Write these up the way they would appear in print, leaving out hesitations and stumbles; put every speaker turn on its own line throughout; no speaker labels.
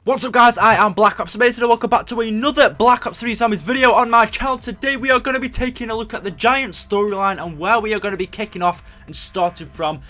What's up guys, I am BlackOpsAmazing and welcome back to another Black Ops 3 Zombies video on my channel. Today we are going to be taking a look at the giant storyline and where we are going to be kicking off and starting from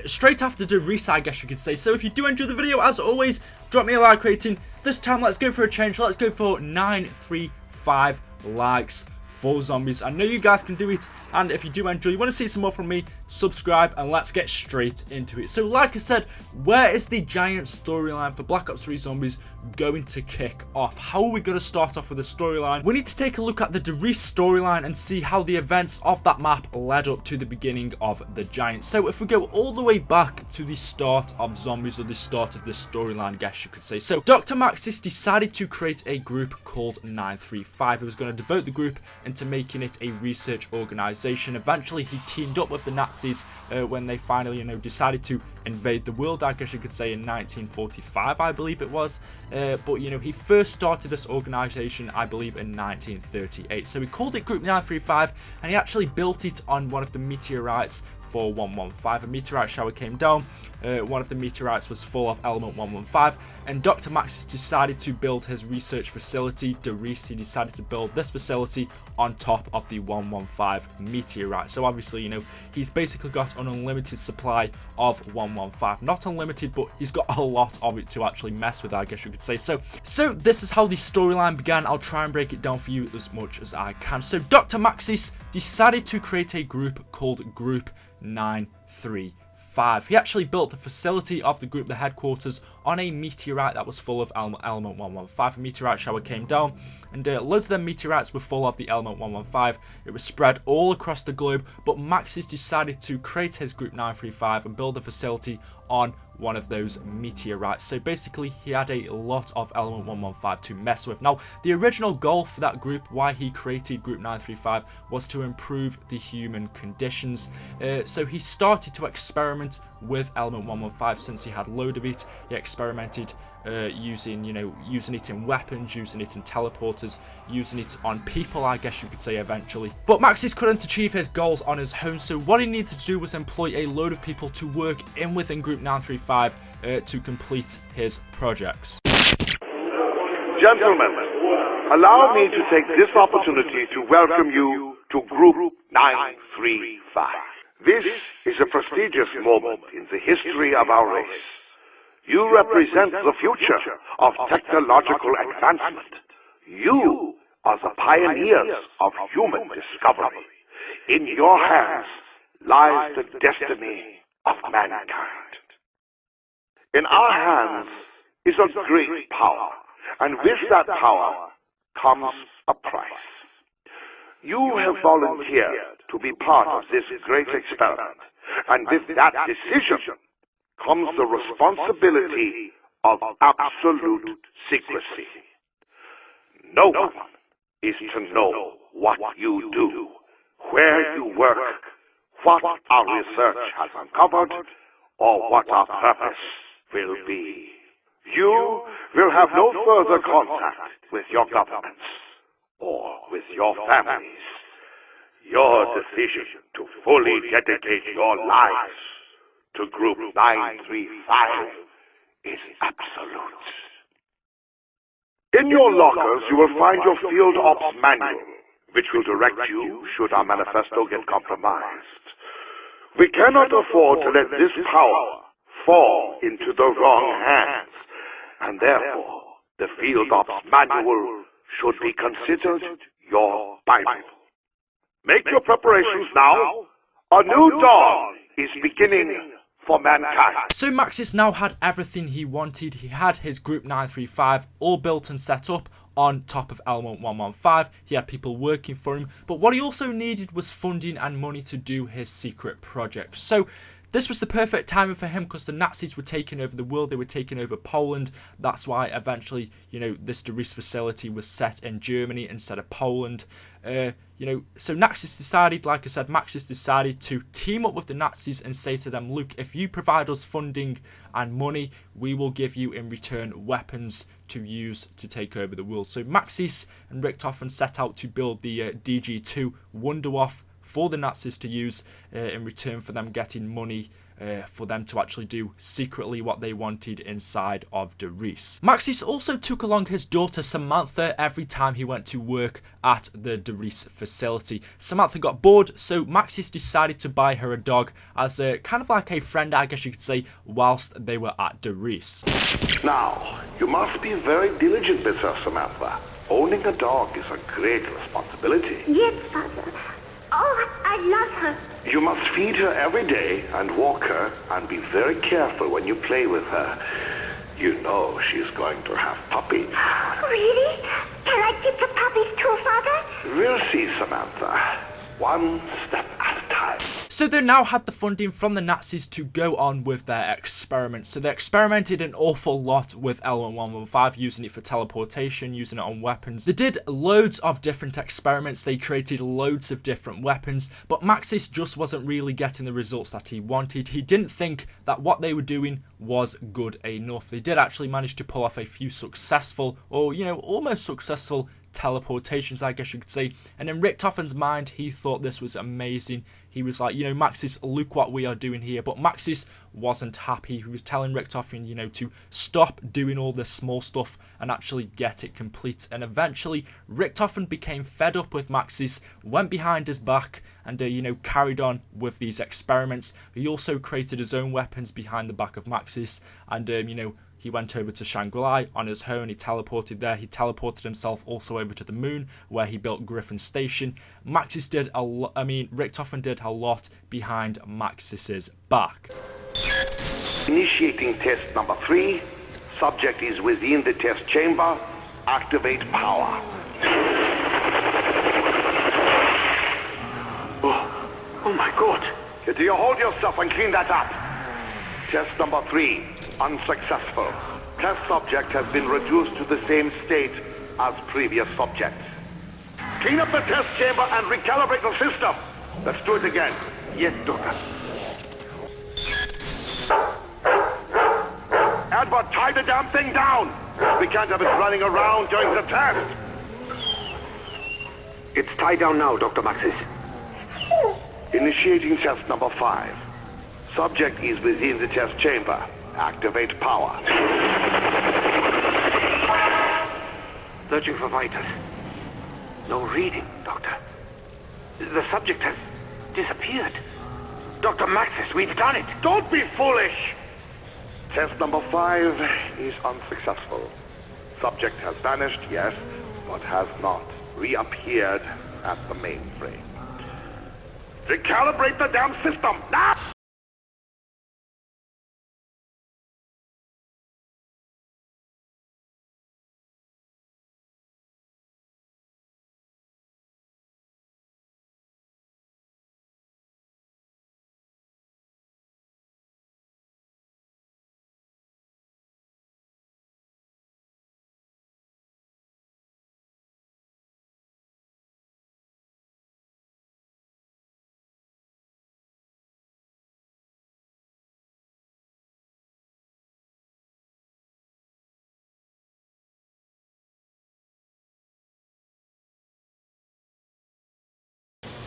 straight after the Riese, I guess you could say. So if you do enjoy the video, as always, drop me a like rating. This time let's go for a change, let's go for 935 likes for zombies. I know you guys can do it, and if you do enjoy, you want to see some more from me, subscribe and let's get straight into it. So like I said, where is the giant storyline for Black Ops 3 Zombies going to kick off? How are we going to start off with the storyline? We need to take a look at the Riese storyline and see how the events of that map led up to the beginning of the giant. So if we go all the way back to the start of Zombies, or the start of the storyline, I guess you could say. So Dr. Maxis decided to create a group called 935. He was going to devote the group into making it a research organization. Eventually he teamed up with the Nazis when they finally, decided to invade the world, I guess you could say, in 1945, I believe it was. But he first started this organization, I believe, in 1938. So he called it Group 935, and he actually built it on one of the meteorites for 115. A meteorite shower came down. One of the meteorites was full of element 115, and Dr. Maxis decided to build his research facility, Riese. He decided to build this facility on top of the 115 meteorite. So obviously, he's basically got an unlimited supply of 115. Not unlimited, but he's got a lot of it to actually mess with, I guess you could say. So this is how the storyline began. I'll try and break it down for you as much as I can. So Dr. Maxis decided to create a group called Group 935. He actually built the facility of the group, the headquarters, on a meteorite that was full of element 115. A meteorite shower came down, and loads of them meteorites were full of the element 115. It was spread all across the globe, but Maxis decided to create his Group 935 and build a facility on one of those meteorites. So basically he had a lot of element 115 to mess with. Now the original goal for that group, why he created Group 935, was to improve the human conditions. So he started to experiment with element 115 since he had a load of it. He experimented using it in weapons, using it in teleporters, using it on people, I guess you could say, eventually. But Maxis couldn't achieve his goals on his own, so what he needed to do was employ a load of people to work within Group 935 to complete his projects.
Gentlemen, allow me to take this opportunity to welcome you to Group 935. This is a prestigious moment in the history of our race. You represent the future of technological advancement. You are the pioneers of human discovery. In your hands lies the destiny of mankind. In our hands is a great power, and with that power comes a price. You have volunteered to be part of this great experiment, and with that decision comes the responsibility of absolute secrecy. No one is to know what you do, where you work, what our research has uncovered, or what our purpose will be. You will have no further contact with your governments or with your families. Your decision to fully dedicate your lives to Group 935 is absolute. In your lockers, you will find your Field Ops manual, which will direct you should our manifesto get compromised. We cannot afford to let this power fall into the wrong hands, and therefore the Field Ops manual should be considered your Bible. Make your preparations now. A new dawn is beginning for mankind.
So Maxis now had everything he wanted. He had his Group 935 all built and set up on top of element 115. He had people working for him, but what he also needed was funding and money to do his secret projects. So this was the perfect timing for him because the Nazis were taking over the world. They were taking over Poland. That's why eventually, this Riese facility was set in Germany instead of Poland. So Maxis decided, like I said, Maxis decided to team up with the Nazis and say to them, look, if you provide us funding and money, we will give you in return weapons to use to take over the world. So Maxis and Richthofen set out to build the DG2 Wunderwaffe for the Nazis to use in return for them getting money for them to actually do secretly what they wanted inside of the Riese. Maxis also took along his daughter Samantha every time he went to work at the Riese facility. Samantha got bored, so Maxis decided to buy her a dog as a kind of like a friend, I guess you could say, whilst they were at the Riese.
Now, you must be very diligent, Mr. Samantha. Owning a dog is a great responsibility.
Yes, Father. Oh, I love her.
You must feed her every day and walk her, and be very careful when you play with her. You know she's going to have puppies.
Really? Can I keep the puppies too, Father?
We'll see, Samantha. One step at a time.
So they now had the funding from the Nazis to go on with their experiments. So they experimented an awful lot with element 115, using it for teleportation, using it on weapons. They did loads of different experiments. They created loads of different weapons, but Maxis just wasn't really getting the results that he wanted. He didn't think that what they were doing was good enough. They did actually manage to pull off a few successful, or almost successful teleportations, I guess you could say. And in Richtofen's mind, he thought this was amazing. He was like, Maxis, look what we are doing here. But Maxis wasn't happy. He was telling Richtofen, to stop doing all this small stuff and actually get it complete. And eventually, Richtofen became fed up with Maxis, went behind his back, and carried on with these experiments. He also created his own weapons behind the back of Maxis, and he went over to Shangri-La on his own. He teleported there. He teleported himself also over to the moon, where he built Griffin Station. Maxis did Richtofen did a lot behind Maxis's back.
Initiating test number 3. Subject is within the test chamber. Activate power. Oh my God. Do you hold yourself and clean that up? Test number 3. Unsuccessful. Test subject has been reduced to the same state as previous subjects. Clean up the test chamber and recalibrate the system. Let's do it again. Yes, Doctor. Edward, tie the damn thing down. We can't have it running around during the test. It's tied down now, Dr. Maxis. Initiating test number 5. Subject is within the test chamber. Activate power. Searching for vitals. No reading, Doctor. The subject has disappeared. Dr. Maxis, we've done it. Don't be foolish! Test number 5 is unsuccessful. Subject has vanished, yes, but has not reappeared at the mainframe. Recalibrate the damn system now!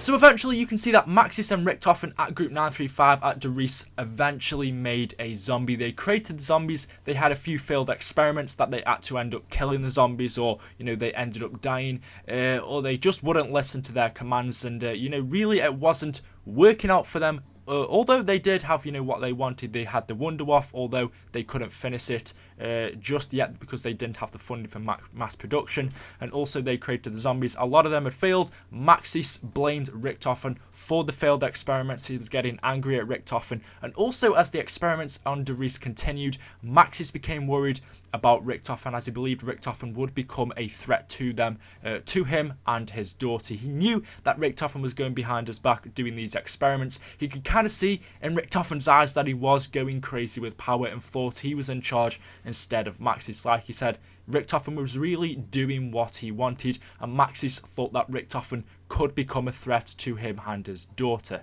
So eventually you can see that Maxis and Richtofen at Group 935 at the Riese eventually made a zombie. They created zombies. They had a few failed experiments that they had to end up killing the zombies, or they ended up dying, or they just wouldn't listen to their commands, and really it wasn't working out for them. Although they did have, what they wanted. They had the Wunderwaffe, although they couldn't finish it just yet because they didn't have the funding for mass production. And also they created the zombies. A lot of them had failed. Maxis blamed Richtofen for the failed experiments. He was getting angry at Richtofen. And also as the experiments on the Riese continued, Maxis became worried about Richtofen, as he believed Richtofen would become a threat to them, to him and his daughter. He knew that Richtofen was going behind his back doing these experiments. He could kind of see in Richtofen's eyes that he was going crazy with power and thought he was in charge instead of Maxis. Like he said, Richtofen was really doing what he wanted, and Maxis thought that Richtofen could become a threat to him and his daughter.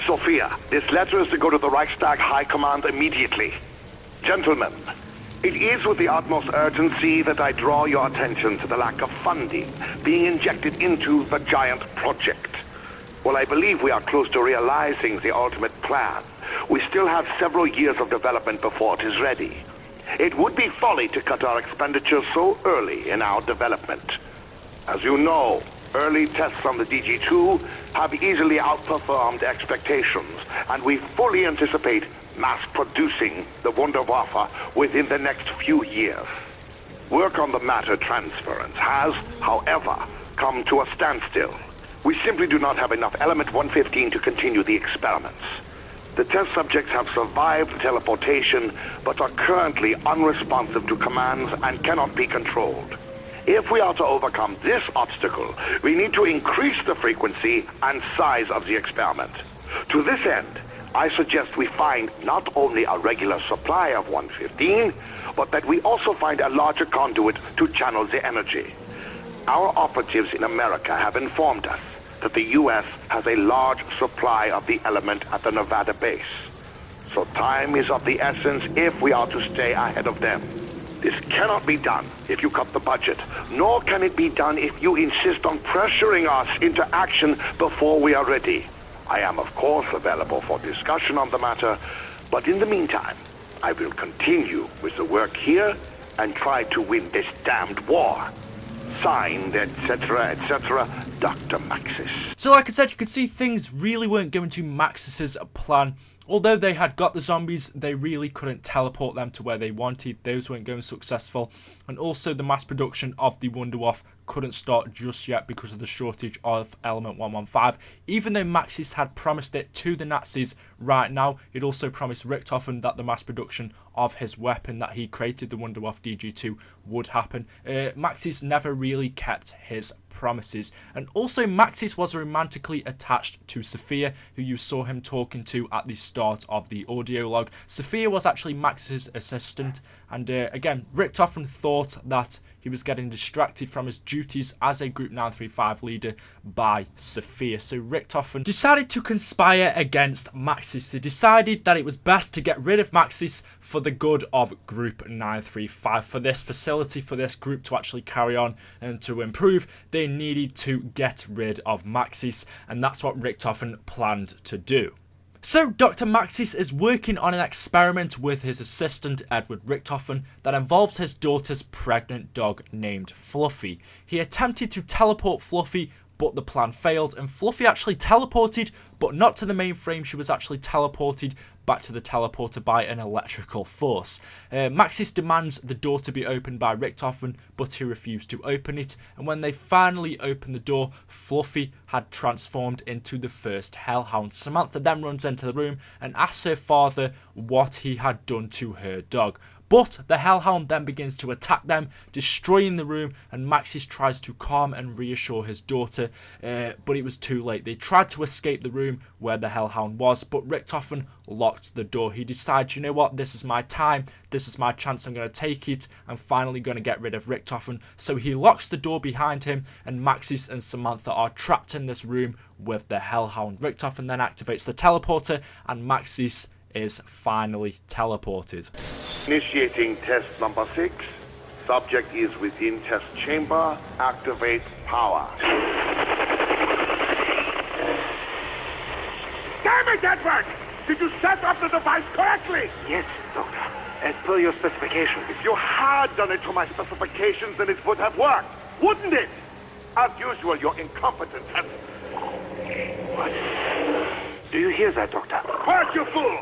Sophia, this letter is to go to the Reichstag High Command immediately. Gentlemen, it is with the utmost urgency that I draw your attention to the lack of funding being injected into the giant project. Well, I believe we are close to realizing the ultimate plan. We still have several years of development before it is ready. It would be folly to cut our expenditures so early in our development. As you know, early tests on the DG2 have easily outperformed expectations, and we fully anticipate mass-producing the Wunderwaffe within the next few years. Work on the matter transference has, however, come to a standstill. We simply do not have enough Element 115 to continue the experiments. The test subjects have survived teleportation, but are currently unresponsive to commands and cannot be controlled. If we are to overcome this obstacle, we need to increase the frequency and size of the experiment. To this end, I suggest we find not only a regular supply of 115, but that we also find a larger conduit to channel the energy. Our operatives in America have informed us that the U.S. has a large supply of the element at the Nevada base. So time is of the essence if we are to stay ahead of them. This cannot be done if you cut the budget, nor can it be done if you insist on pressuring us into action before we are ready. I am, of course, available for discussion on the matter, but in the meantime, I will continue with the work here and try to win this damned war. Signed, etc., etc., Dr. Maxis.
So like I said, you could see things really weren't going to Maxis's plan. Although they had got the zombies, they really couldn't teleport them to where they wanted. Those weren't going successful. And also the mass production of the Wunderwaffe couldn't start just yet because of the shortage of Element 115. Even though Maxis had promised it to the Nazis right now, he'd also promised Richthofen that the mass production of his weapon that he created, the Wunderwaffe DG2, would happen. Maxis never really kept his promises. And also Maxis was romantically attached to Sophia, who you saw him talking to at the start of the audio log. Sophia was actually Maxis's assistant, and again, Richthofen thought that he was getting distracted from his duties as a Group 935 leader by Sophia. So Richthofen decided to conspire against Maxis. They decided that it was best to get rid of Maxis for the good of Group 935. For this facility, for this group to actually carry on and to improve, they needed to get rid of Maxis, and that's what Richthofen planned to do. So Dr. Maxis is working on an experiment with his assistant Edward Richthofen that involves his daughter's pregnant dog named Fluffy. He attempted to teleport Fluffy, but the plan failed, and Fluffy actually teleported, but not to the mainframe. She was actually teleported back to the teleporter by an electrical force. Maxis demands the door to be opened by Richthofen, but he refused to open it, and when they finally opened the door, Fluffy had transformed into the first Hellhound. Samantha then runs into the room and asks her father what he had done to her dog. But the Hellhound then begins to attack them, destroying the room, and Maxis tries to calm and reassure his daughter, but it was too late. They tried to escape the room where the Hellhound was, but Richthofen locked the door. He decides, you know what, this is my time, this is my chance, I'm going to take it, I'm finally going to get rid of Richthofen. So he locks the door behind him, and Maxis and Samantha are trapped in this room with the Hellhound. Richthofen then activates the teleporter, and Maxis is finally teleported.
Initiating test number 6. Subject is within test chamber. Activate power. Damn it, Edward! Did you set up the device correctly?
Yes, Doctor. As per your specifications.
If you had done it to my specifications, then it would have worked, wouldn't it? As usual, you're incompetent and...
What? Do you hear that, Doctor?
Quiet, you fool!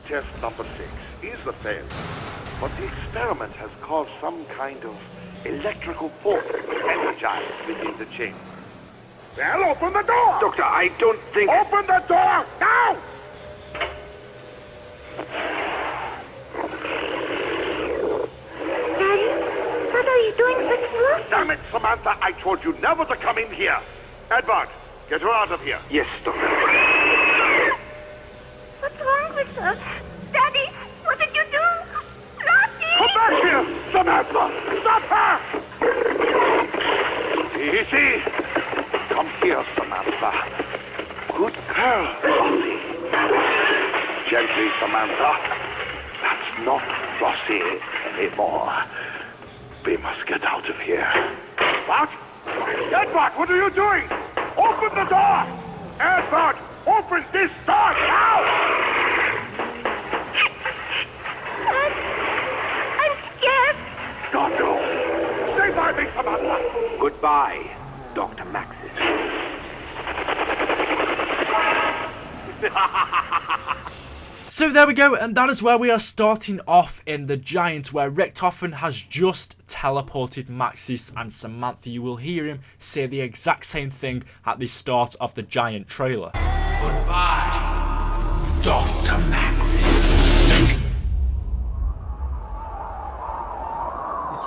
Test number 6 is a failure, but the experiment has caused some kind of electrical force energized within the chamber. Well, open the door!
Doctor, I don't think...
Open the door! Now!
Daddy, what are you doing with Fluffy?
Damn it, Samantha, I told you never to come in here. Edward, get her out of here.
Yes, Doctor.
What's wrong with her? Daddy, what did you do? Fluffy!
Come back here, Samantha! Stop her! Easy. Come here, Samantha. Good girl, Flossie. Gently, Samantha. That's not Flossie anymore. We must get out of here. What? Edward, what are you doing? Open the door! conference this starts now!
I'm scared.
Doctor, stay by me, Samantha.
Goodbye, Dr. Maxis.
So there we go, and that is where we are starting off in the Giant, where Richtofen has just teleported Maxis and Samantha. You will hear him say the exact same thing at the start of the Giant trailer.
Goodbye, Dr. Maxis.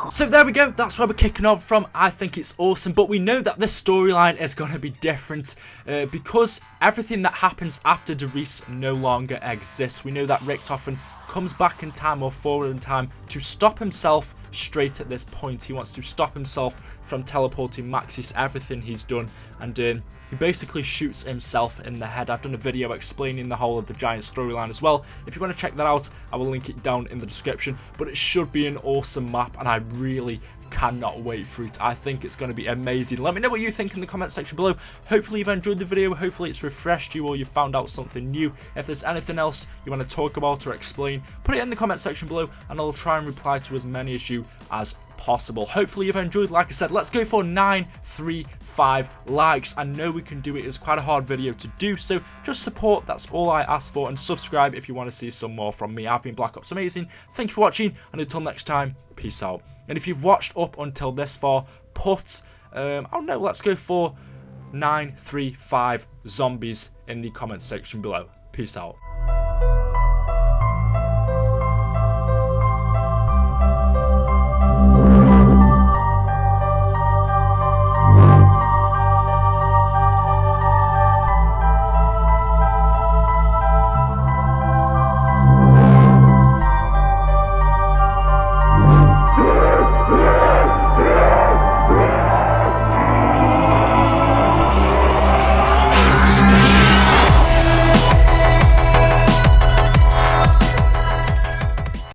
So there we go, that's where we're kicking off from. I think it's awesome, but we know that this storyline is going to be different because everything that happens after Riese no longer exists. We know that Richtofen comes back in time or forward in time to stop himself straight at this point. He wants to stop himself from teleporting Maxis, everything he's done, and he basically shoots himself in the head. I've done a video explaining the whole of the Giant storyline as well. If you want to check that out, I will link it down in the description. But it should be an awesome map, and I really cannot wait for it. I think it's going to be amazing. Let me know what you think in the comment section below. Hopefully you've enjoyed the video. Hopefully it's refreshed you or you found out something new. If there's anything else you want to talk about or explain, put it in the comment section below, and I'll try and reply to as many as you as possible. Hopefully you've enjoyed. Like I said, let's go for 935 likes. I know we can do it. It's quite a hard video to do, so just support, that's all I ask for, and subscribe if you want to see some more from me. I've been BlackOpsAmazing. Thank you for watching, and until next time, peace out. And if you've watched up until this far, put I don't know, let's go for 935 zombies in the comment section below. Peace out.